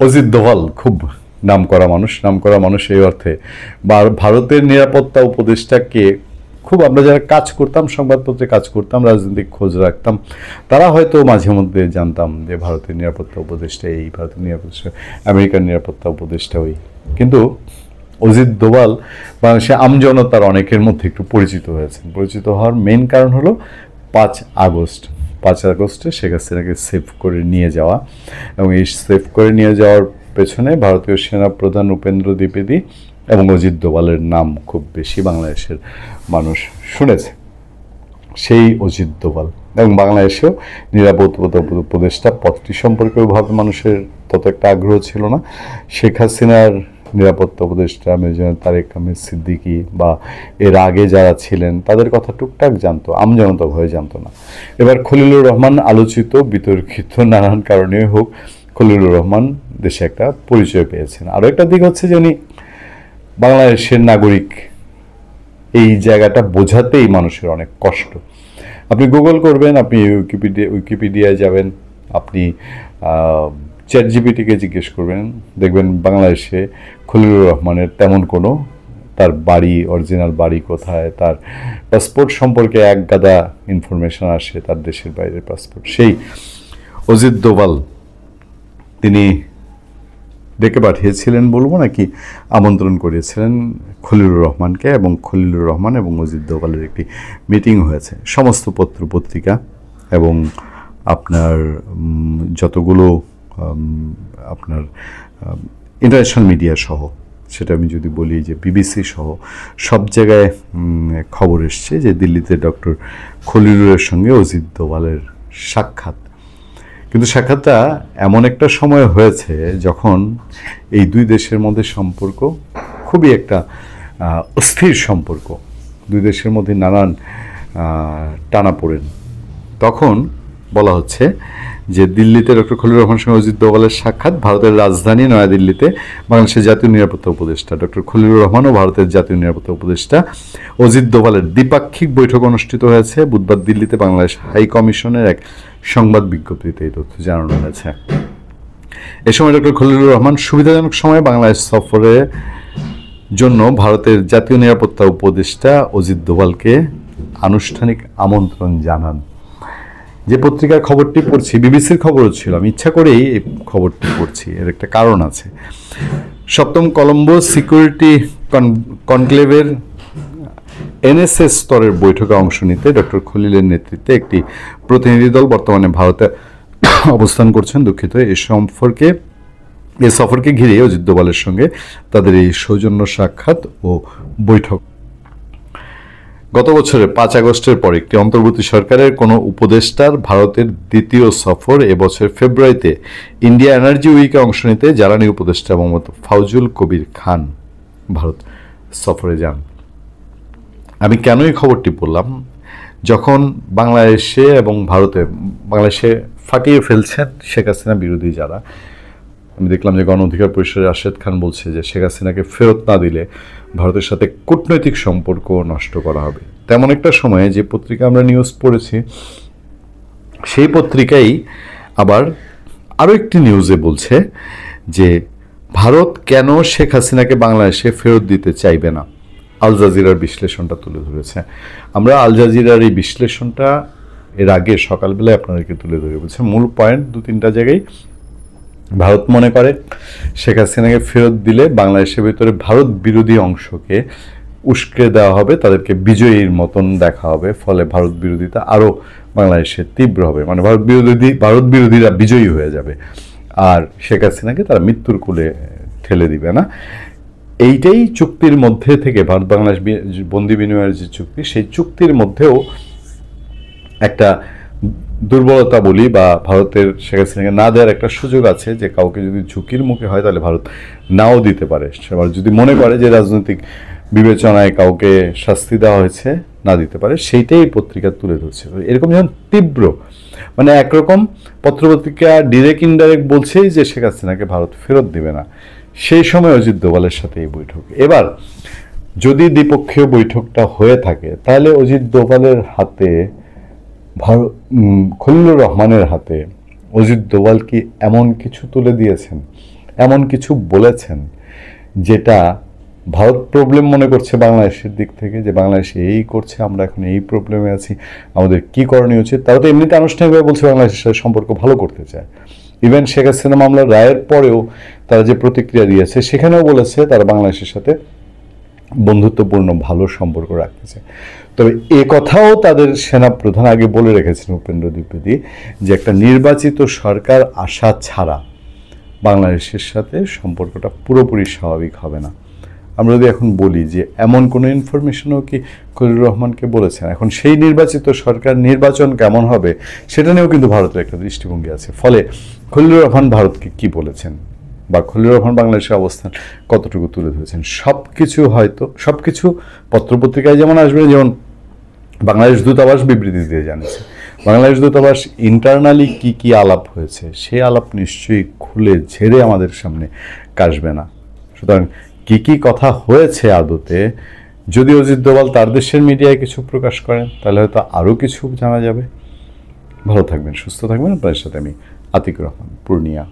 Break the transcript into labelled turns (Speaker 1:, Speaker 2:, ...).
Speaker 1: অজিত দোভাল খুব নামকরা মানুষ এই অর্থে, বা ভারতের নিরাপত্তা উপদেষ্টাকে খুব আমরা যারা কাজ করতাম, সংবাদপত্রে কাজ করতাম, রাজনৈতিক খোঁজ রাখতাম, তারা হয়তো মাঝে মধ্যে জানতাম যে ভারতের নিরাপত্তা উপদেষ্টা এই, ভারতের নিরাপত্তা, আমেরিকার নিরাপত্তা উপদেষ্টা ওই। কিন্তু অজিত দোভাল বাংলাদেশের আমজনতার অনেকের মধ্যে একটু পরিচিত হয়েছেন। পরিচিত হওয়ার মেইন কারণ হলো 5 আগস্টে শেখ হাসিনাকে সেভ করে নিয়ে যাওয়া, এবং এই সেভ করে নিয়ে যাওয়ার পেছনে ভারতীয় সেনাপ্রধান উপেন্দ্র দ্বিবেদী এবং অজিত দোভালের নাম খুব বেশি বাংলাদেশের মানুষ শুনেছে। সেই অজিত দোভাল এবং বাংলাদেশেও নিরাপত্তা উপদেষ্টা পদটি সম্পর্কে ওইভাবে মানুষের তত একটা আগ্রহ ছিল না। শেখ হাসিনার নিরাপত্তা উপদেষ্টা মেজর তারেক আহমেদ সিদ্দিকী বা এর আগে যারা ছিলেন তাদের কথা টুকটাক জানতো, আমজনতা ভয়ে জানতো না। এবার খলিলুর রহমান আলোচিত, বিতর্কিত, নানান কারণে হোক, খলিলুর রহমান দেশে একটা পরিচয় পেয়েছেন। আরও একটা দিক হচ্ছে যে উনি বাংলাদেশের নাগরিক, এই জায়গাটা বোঝাতেই মানুষের অনেক কষ্ট। আপনি গুগল করবেন, আপনি উইকিপিডিয়ায় যাবেন, আপনি চ্যাট জিপিটিকে জিজ্ঞেস করবেন, দেখবেন বাংলাদেশে খলিলুর রহমানের তেমন কোনো, তার বাড়ি, অরিজিনাল বাড়ি কোথায়, তার পাসপোর্ট সম্পর্কে এক গাদা ইনফরমেশন আসে, তার দেশের বাইরের পাসপোর্ট। সেই অজিত দোভাল তিনি ডেকে পাঠিয়েছিলেন বলবো নাকি আমন্ত্রণ করিয়েছিলেন খলিলুর রহমানকে, এবং খলিলুর রহমান এবং অজিত দোভালের একটি মিটিং হয়েছে। সমস্ত পত্র পত্রিকা এবং আপনার যতগুলো আপনার ইন্টারন্যাশনাল মিডিয়া সহ, সেটা আমি যদি বলি যে বিবিসি সহ সব জায়গায় খবর এসছে যে দিল্লিতে ডক্টর খলিলুরের সঙ্গে অজিত দোভালের সাক্ষাৎ। কিন্তু সাক্ষাৎটা এমন একটা সময় হয়েছে যখন এই দুই দেশের মধ্যে সম্পর্ক খুবই একটা অস্থির সম্পর্ক, দুই দেশের মধ্যে নানান টানাপোড়েন। তখন বলা হচ্ছে যে দিল্লিতে ডক্টর খলিলুর রহমানের সঙ্গে অজিত দোভালের সাক্ষাৎ, ভারতের রাজধানী নয়াদিল্লিতে বাংলাদেশের জাতীয় নিরাপত্তা উপদেষ্টা ডক্টর খলিলুর রহমান ও ভারতের জাতীয় নিরাপত্তা উপদেষ্টা অজিত দোভালের দ্বিপাক্ষিক বৈঠক অনুষ্ঠিত হয়েছে বুধবার দিল্লিতে। বাংলাদেশ হাই কমিশনের এক সংবাদ বিজ্ঞপ্তিতে এই তথ্য জানানো হয়েছে। এ সময় ডক্টর খলিলুর রহমান সুবিধাজনক সময়ে বাংলাদেশ সফরের জন্য ভারতের জাতীয় নিরাপত্তা উপদেষ্টা অজিত দোভালকে আনুষ্ঠানিক আমন্ত্রণ জানান। যে পত্রিকার খবরটি পড়ছি, বিবিসির খবরও ছিল, আমি ইচ্ছা করেই এই খবরটি পড়ছি, এর একটা কারণ আছে। 7ম কলম্বো সিকিউরিটি কনক্লেভের এনএসএস স্তরের বৈঠকে অংশ নিতে ডক্টর খলিলের নেতৃত্বে একটি প্রতিনিধি দল বর্তমানে ভারতে অবস্থান করছেন। দুঃখিত, এ সফরকে ঘিরে অজিত দোভালের সঙ্গে তাদের এই সৌজন্য সাক্ষাৎ ও বৈঠক। গত বছরের 5 আগস্টের পর একটি অন্তর্বর্তী সরকারের কোনো উপদেষ্টার ভারতের দ্বিতীয় সফর এবছর ফেব্রুয়ারিতে ইন্ডিয়া এনার্জি উইকে অংশ নিতে জ্বালানি উপদেষ্টা মোহাম্মদ ফাউজুল কবির খান ভারত সফরে যান। আমি কেন এই খবরটি বললাম, যখন বাংলাদেশে এবং বাংলাদেশে ফাটিয়ে ফেলছেন শেখ হাসিনা বিরোধী যারা, আমি দেখলাম যে গণ অধিকার পরিষদের রাশেদ খান বলছে যে শেখ হাসিনাকে ফেরত না দিলে ভারতের সাথে কূটনৈতিক সম্পর্ক নষ্ট করা হবে। তেমন একটা সময়ে যে পত্রিকা আমরা নিউজ পড়েছি, সেই পত্রিকাই আবার আরও একটি নিউজে বলছে যে ভারত কেন শেখ হাসিনাকে বাংলাদেশে ফেরত দিতে চাইবে না। আল জাজিরার বিশ্লেষণটা তুলে ধরেছে। আমরা আল জাজিরার এই বিশ্লেষণটা এর আগে সকালবেলায় আপনাদেরকে তুলে ধরে বলছে। মূল পয়েন্ট 2-3টা জায়গায় ভারত মনে করে শেখ হাসিনাকে ফেরত দিলে বাংলাদেশের ভিতরে ভারত বিরোধী অংশকে উস্কে দেওয়া হবে, তাদেরকে বিজয়ীর মতন দেখা হবে, ফলে ভারত বিরোধিতা আরও বাংলাদেশে তীব্র হবে, মানে ভারত বিরোধীরা বিজয়ী হয়ে যাবে, আর শেখ হাসিনাকে তারা মৃত্যুর কূলে ঠেলে দিবে না। এইটাই চুক্তির মধ্যে থেকে, ভারত বাংলাদেশ বন্দি বিনিময়ের যে চুক্তি, সেই চুক্তির মধ্যেও একটা দুর্বলতা বলি, বা ভারতের শেখ হাসিনাকে না দেওয়ার একটা সুযোগ আছে যে কাউকে যদি ঝুঁকির মুখে হয় তাহলে ভারত নাও দিতে পারে। সেবার যদি মনে করে যে রাজনৈতিক বিবেচনায় কাউকে শাস্তি দেওয়া হয়েছে, না দিতে পারে, সেইটাই পত্রিকা তুলে ধরছে। এরকম যেমন তীব্র, মানে একরকম পত্রপত্রিকা ডিরেক্ট ইনডাইরেক্ট বলছেই যে শেখ হাসিনাকে ভারত ফেরত দেবে না। সেই সময় অজিত দোভালের সাথে এই বৈঠক। এবার যদি দ্বিপক্ষীয় বৈঠকটা হয়ে থাকে তাহলে অজিত দোভালের হাতে, খলিলুর রহমানের হাতে অজিত দোভাল কি এমন কিছু তুলে দিয়েছেন এমন কিছু বলেছেন যেটা ভারত প্রবলেম মনে করছে বাংলাদেশের দিক থেকে, যে বাংলাদেশ এই করছে, আমরা এখন এই প্রবলেমে আছি, আমাদের কি করণীয় উচিত। তারা তো এমনিতে আনুষ্ঠানিকভাবে বলছে বাংলাদেশের সাথে সম্পর্ক ভালো করতে চায়। ইভেন শেখ হাসিনা মামলার রায়ের পরেও তারা যে প্রতিক্রিয়া দিয়েছে সেখানেও বলেছে তারা বাংলাদেশের সাথে বন্ধুত্বপূর্ণ ভালো সম্পর্ক রাখতে চায়। তবে এ কথাও তাদের সেনাপ্রধান আগে বলে রেখেছেন উপেন্দ্র দ্বিবেদী, যে একটা নির্বাচিত সরকার আসা ছাড়া বাংলাদেশের সাথে সম্পর্কটা পুরোপুরি স্বাভাবিক হবে না। আমরা যদি এখন বলি যে এমন কোনো ইনফরমেশনও কি খলিলুর রহমানকে বলেছেন, এখন সেই নির্বাচিত সরকার নির্বাচন কেমন হবে সেটা নিয়েও কিন্তু ভারতের একটা দৃষ্টিভঙ্গি আছে। ফলে খলিলুর রহমান ভারতকে কি বলেছেন বা খলিলুর রহমান বাংলাদেশের অবস্থান কতটুকু তুলে ধরেছেন, সব কিছু হয়তো সব কিছু পত্রপত্রিকায় যেমন আসবে, যেমন বাংলাদেশ দূতাবাস বিবৃতি দিয়ে জানিয়েছে, বাংলাদেশ দূতাবাস ইন্টারনালি কি কি আলাপ হয়েছে সেই আলাপ নিশ্চয়ই খুলে ঝেড়ে আমাদের সামনে কাশবে না। সুতরাং কি কি কথা হয়েছে আদতে, যদি অজিত দোভাল তার দেশের মিডিয়ায় কিছু প্রকাশ করেন তাহলে হয়তো আরও কিছু জানা যাবে। ভালো থাকবেন, সুস্থ থাকবেন। আপনাদের সাথে আমি আতিকুর রহমান, পূর্ণিয়া।